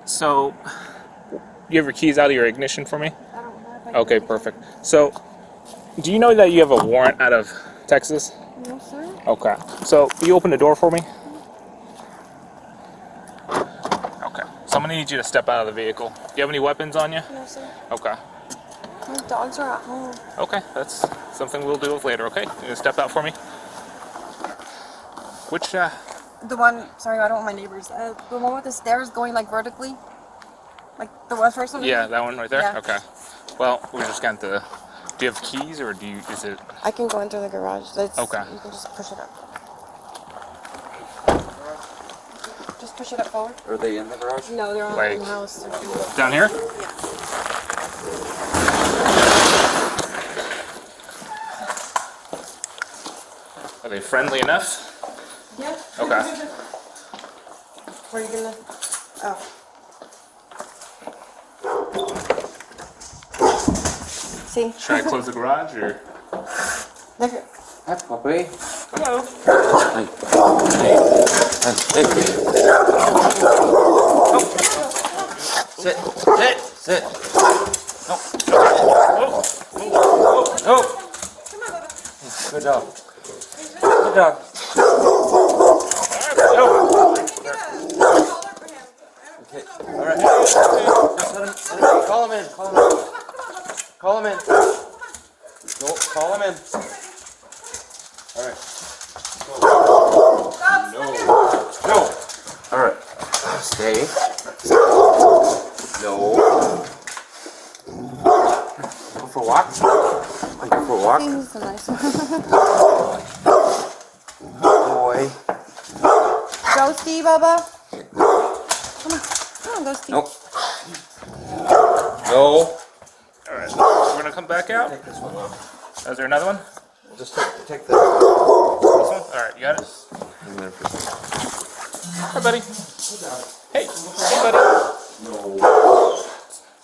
So, you have your keys out of your ignition for me? I don't have. Okay, perfect. So, do you know that you have a warrant out of Texas? No, sir. Okay. So, will you open the door for me? Okay. So, I'm going to need you to step out of the vehicle. Do you have any weapons on you? No, sir. Okay. My dogs are at home. Okay, that's something we'll deal with later, okay? You gonna step out for me? Which, The one, sorry, I don't want my neighbors. The one with the stairs going like vertically? Like the one first one? yeah, that one right there? Yeah. Okay. Well, we're just going to, do you have keys or is it? I can go into the garage. Okay. You can just push it up. Just push it up forward. Are they in the garage? No, they're Like, in the house. Down here? Yeah. Are they friendly enough? Yeah. Okay. Where are you gonna? Oh. See? Should I close the garage or? Look at. Hi, puppy. Hello. Hi. Hey. Sit. Sit. No. No. Good dog. Good dog. Okay. All right. Just let him call him in. Call him in. Call him in. Go. Call him in. All right. No. No. All right. Stay. No. Go for a walk. Go for a walk. He's a nice one. Boy. Ghosty, Bubba. Come on, Ghosty. Nope. No. Alright, we're gonna come back out. Take this one off. Is there another one? Just take the. This one? Alright, you got it? Hang there for a second. Hi, buddy. Hey, buddy. No.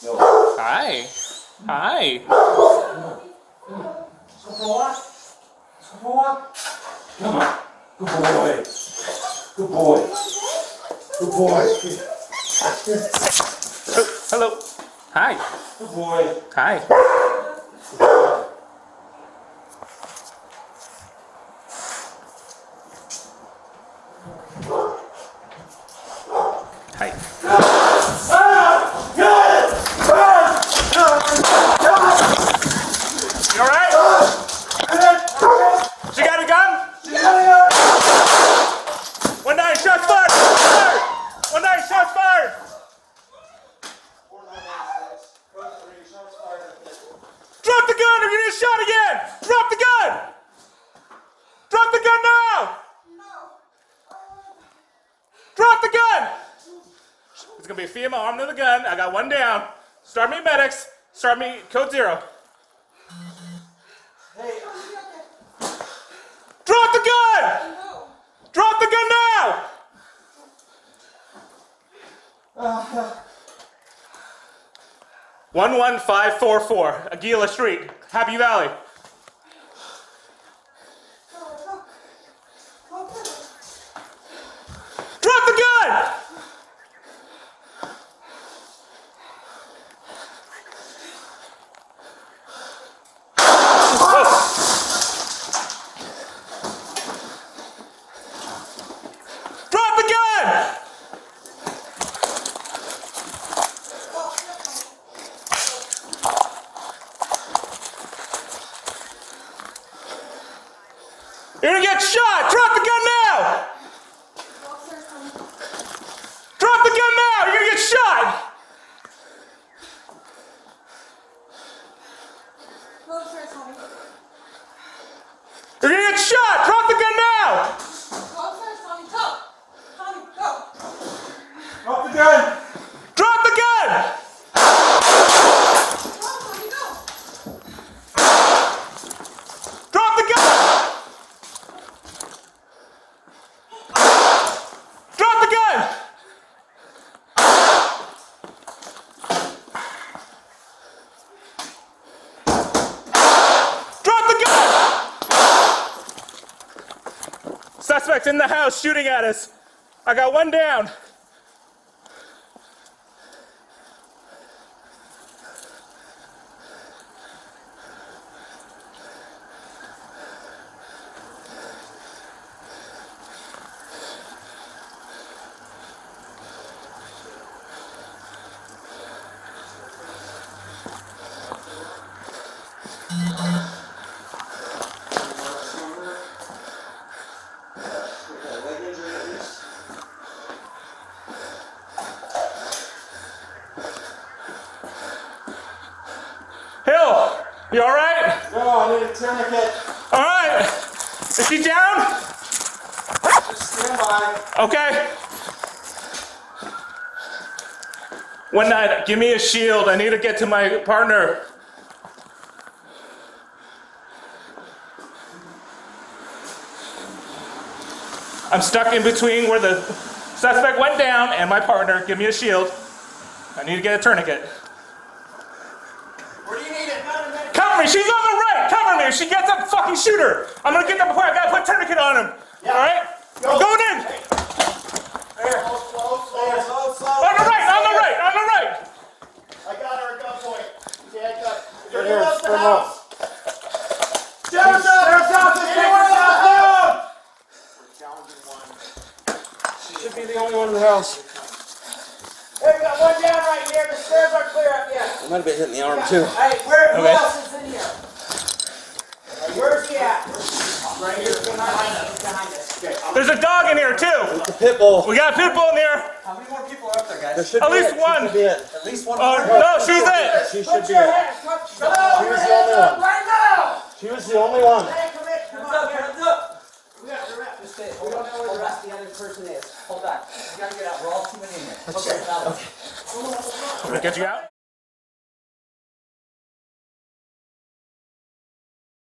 No. Hi. Hi. Come on. Good boy. Good boy. Good boy. Oh, hello. Hi. Good boy. Hi. Hi. You alright? She got a gun? One nine, shots fired! One nine, shots fired! Drop the gun or you're gonna get shot again! Drop the gun! Drop the gun now! Drop the gun! It's gonna be a female armed with a gun. I got one down. Start me medics. Start me code 0. Drop the gun! Drop the gun now! 11544 Aguila Street, Happy Valley. Drop the gun! Drop the gun! You're gonna get shot! Drop the gun now! Drop the gun now! You're gonna get shot! You're gonna get shot! Drop the gun now! Drop the gun. Drop the gun! Drop the gun! Drop the gun! Drop the gun! Suspect in the house shooting at us. I got one down. Hill, you all right? No, I need a tourniquet. All right. Is she down? Just stand by. Okay. One night, give me a shield. I need to get to my partner. I'm stuck in between where the suspect went down and my partner. Give me a shield. I need to get a tourniquet. Where do you need it? Cover me. She's on the right. Cover me. If she gets up, fucking shoot her. I'm gonna get that before I gotta put a tourniquet on him. Yeah. All right? Go. I'm going in. There. Slow. On the right. On the right. On the right. I got her at gunpoint. Okay, I got her. Right Anyone here, else in the spread house? Sheriff's office, Anyone else in the house? She should be the only one in the house. Hey, we got one down right here. The stairs aren't clear up yet. I might have been hitting the arm too. Hey, who Okay. else is in here? Where's he at? Right here, behind us. Okay. There's a dog in here too. The pit bull. We got a pit bull in there. How many more people are up there, There guys? should At be least it. She one. should be it. At least one Oh more. no, she's it. She should Put be your it. hands. Put your She was the only one. right now. She was the only one. Hey, come in. Come on, hands up. We got the rest. Just stay. We don't know where the rest of the other person is. Hold back. We gotta get out. We're all too many in here. Okay. Can we get you out?